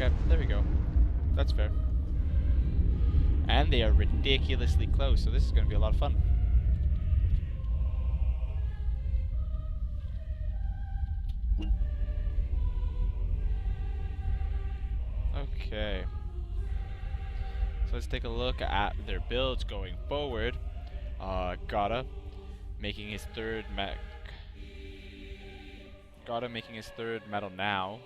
Okay, there we go. That's fair. And they are ridiculously close, so this is going to be a lot of fun. Okay. So let's take a look at their builds going forward. Godde making his third mech. Godde making his third medal now.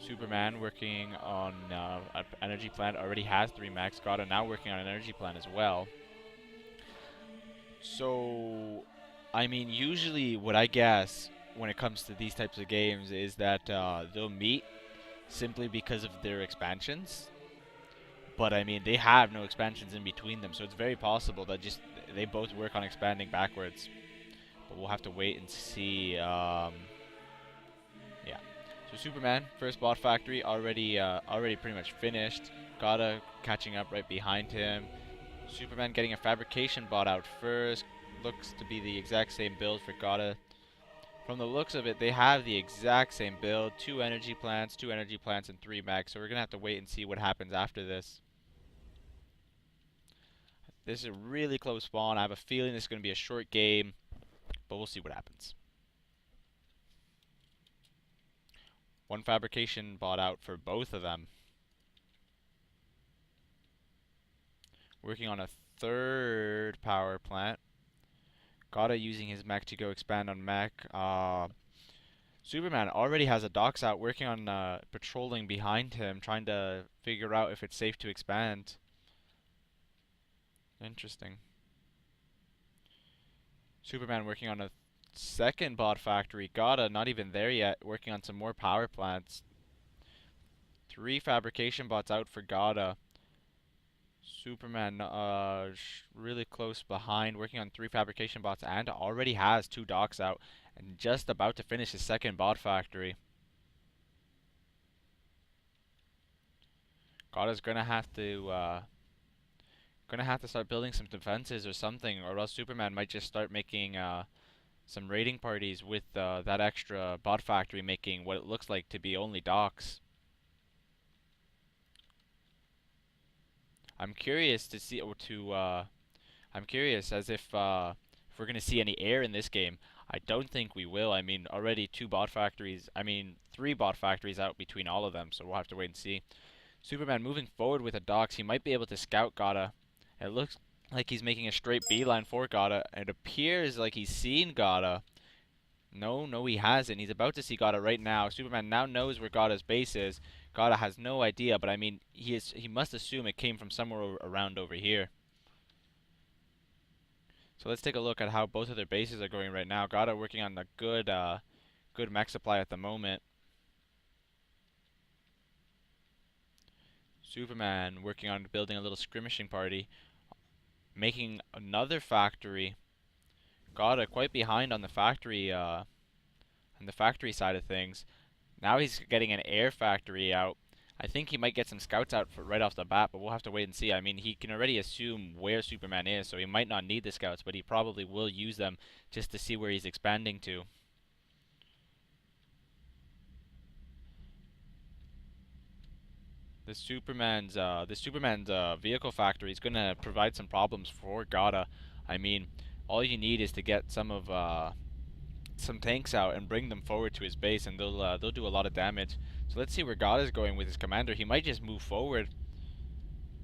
Superman working on an energy plant, already has 3 mechs. Godde now working on an energy plant as well. So, I mean, usually what I guess when it comes to these types of games is that they'll meet simply because of their expansions. But I mean, they have no expansions in between them, so it's very possible that just they both work on expanding backwards. But we'll have to wait and see. Yeah. So Superman, first bot factory, already pretty much finished. Godde catching up right behind him. Superman getting a fabrication bot out first. Looks to be the exact same build for Godde. From the looks of it, they have the exact same build. 2 energy plants, and 3 mechs. So we're going to have to wait and see what happens after this. This is a really close spawn. I have a feeling this is going to be a short game, but we'll see what happens. 1 fabrication bot out for both of them. Working on a 3rd power plant. Godde using his mech to go expand on mech. Superman already has a docks out, working on patrolling behind him, trying to figure out if it's safe to expand. Interesting. Superman working on a 2nd bot factory. Godde not even there yet, working on some more power plants. 3 fabrication bots out for Godde. Superman really close behind, working on 3 fabrication bots, and already has 2 docks out, and just about to finish his 2nd bot factory. Godde's gonna have to start building some defenses or something, or else Superman might just start making some raiding parties with that extra bot factory, making what it looks like to be only docks. I'm curious to see I'm curious as if we're gonna see any air in this game. I don't think we will. I mean, already 3 bot factories out between all of them, so we'll have to wait and see. Superman moving forward with the docks. He might be able to scout Godde. It looks like he's making a straight beeline for Godde. It appears like he's seen Godde. No, he hasn't. He's about to see Godde right now. Superman now knows where Godde's base is. Godde has no idea, but I mean, he must assume it came from somewhere around over here. So let's take a look at how both of their bases are going right now. Godde working on a good mech supply at the moment. Superman working on building a little skirmishing party, making another factory. Godde quite behind on the factory side of things. Now he's getting an air factory out. I think he might get some scouts out for right off the bat, but we'll have to wait and see. I mean, he can already assume where Superman is, so he might not need the scouts, but he probably will use them just to see where he's expanding to. The Superman's vehicle factory is gonna provide some problems for Godde. I mean, all you need is to get some tanks out and bring them forward to his base, and they'll do a lot of damage. So let's see where Godde is going with his commander. He might just move forward.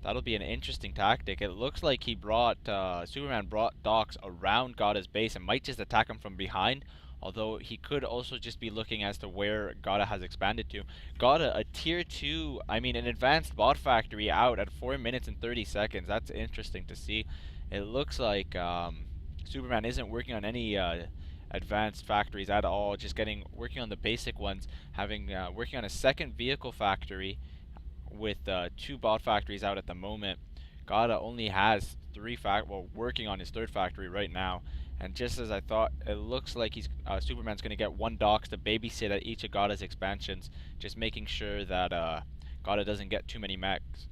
That'll be an interesting tactic. It looks like Superman brought docks around Godde's base and might just attack him from behind. Although he could also just be looking as to where Godde has expanded to. Godde, a tier 2, I mean an advanced bot factory out at 4 minutes and 30 seconds. That's interesting to see. It looks like Superman isn't working on any advanced factories at all, just working on the basic ones, working on a 2nd vehicle factory with 2 bot factories out at the moment. Godde only has working on his 3rd factory right now. And just as I thought, it looks like Superman's going to get 1 docks to babysit at each of Godde's expansions, just making sure that Godde doesn't get too many mechs.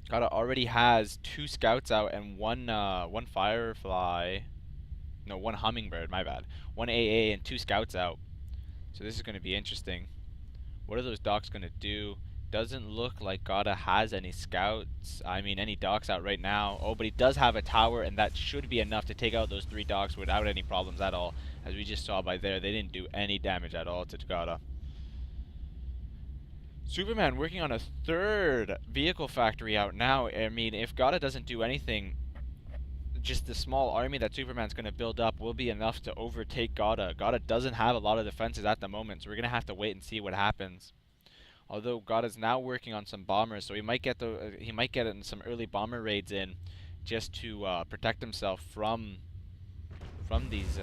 Godde already has 2 scouts out and one Firefly. No, 1 Hummingbird, my bad. 1 AA and 2 scouts out. So this is going to be interesting. What are those docks going to do? Doesn't look like Godde has any scouts. I mean, any docks out right now. Oh, but he does have a tower, and that should be enough to take out those 3 docks without any problems at all. As we just saw by there, they didn't do any damage at all to Godde. Superman working on a 3rd vehicle factory out now. I mean, if Godde doesn't do anything, just the small army that Superman's going to build up will be enough to overtake Godde. Godde doesn't have a lot of defenses at the moment, so we're going to have to wait and see what happens. Although Godde's now working on some bombers, so he might get in some early bomber raids in, just to protect himself from these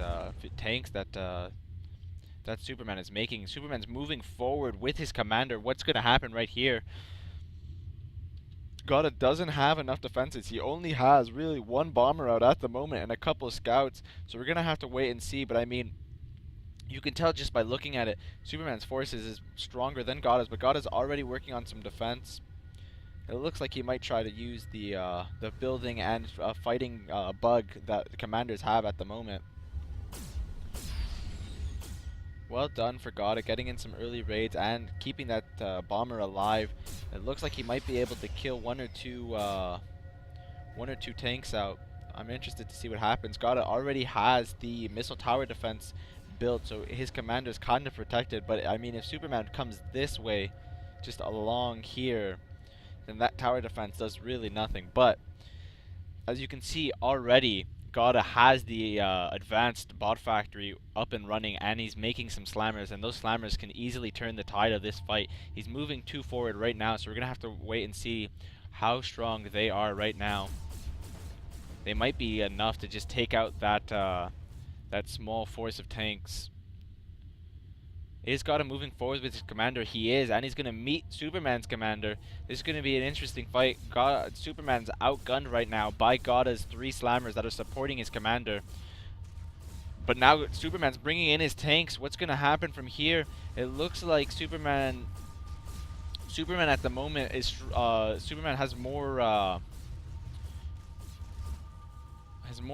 tanks that that Superman is making. Superman's moving forward with his commander. What's going to happen right here? Godde doesn't have enough defenses. He only has really 1 bomber out at the moment and a couple of scouts, so we're going to have to wait and see. But I mean, you can tell just by looking at it, Superman's forces is stronger than Godde's, but Godde's already working on some defense. It looks like he might try to use the building and fighting bug that the commanders have at the moment. Well done for Godde, getting in some early raids and keeping that bomber alive. It looks like he might be able to kill one or two tanks out. I'm interested to see what happens. Godde already has the missile tower defense built, so his commander is kind of protected. But I mean, if Superman comes this way, just along here, then that tower defense does really nothing. But as you can see already, Godde has the advanced bot factory up and running, and he's making some slammers, and those slammers can easily turn the tide of this fight. He's moving 2 forward right now, so we're gonna have to wait and see how strong they are right now. They might be enough to just take out that that small force of tanks. Is Godde moving forward with his commander? He is, and he's going to meet Superman's commander. This is going to be an interesting fight. Superman's outgunned right now by Godde's 3 slammers that are supporting his commander. But now Superman's bringing in his tanks. What's going to happen from here? It looks like Superman at the moment is Superman has more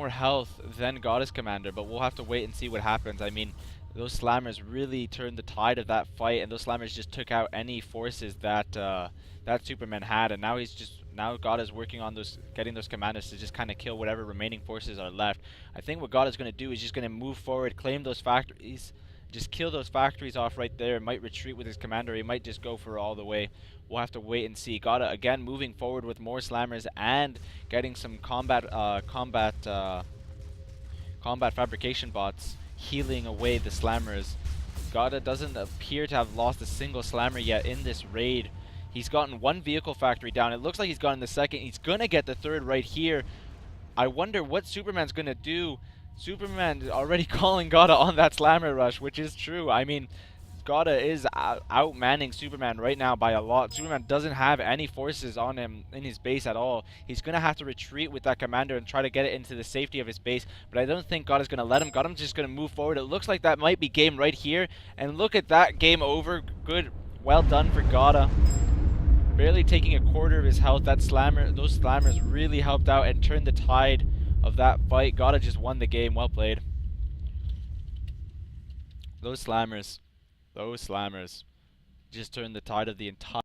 health than Godde's commander, but we'll have to wait and see what happens. I mean, those slammers really turned the tide of that fight, and those slammers just took out any forces that that Superman had, and now Godde is working on getting those commanders to just kind of kill whatever remaining forces are left. I think what Godde is going to do is just going to move forward, claim those factories, just kill those factories off right there. Might retreat with his commander. He might just go for all the way. We'll have to wait and see. Godde again moving forward with more slammers and getting some combat fabrication bots, healing away the slammers. Godde doesn't appear to have lost a single slammer yet in this raid. He's gotten 1 vehicle factory down. It looks like he's gotten the 2nd. He's gonna get the 3rd right here. I wonder what Superman's gonna do. Superman is already calling Godde on that slammer rush, which is true. I mean, Godde is outmanning Superman right now by a lot. Superman doesn't have any forces on him in his base at all. He's going to have to retreat with that commander and try to get it into the safety of his base, but I don't think Godde's going to let him. Godde's just going to move forward. It looks like that might be game right here, and look at that, game over. Good, well done for Godde. Barely taking a quarter of his health. Those slammers really helped out and turned the tide of that fight. Godde just won the game. Well played. Those slammers just turned the tide of the entire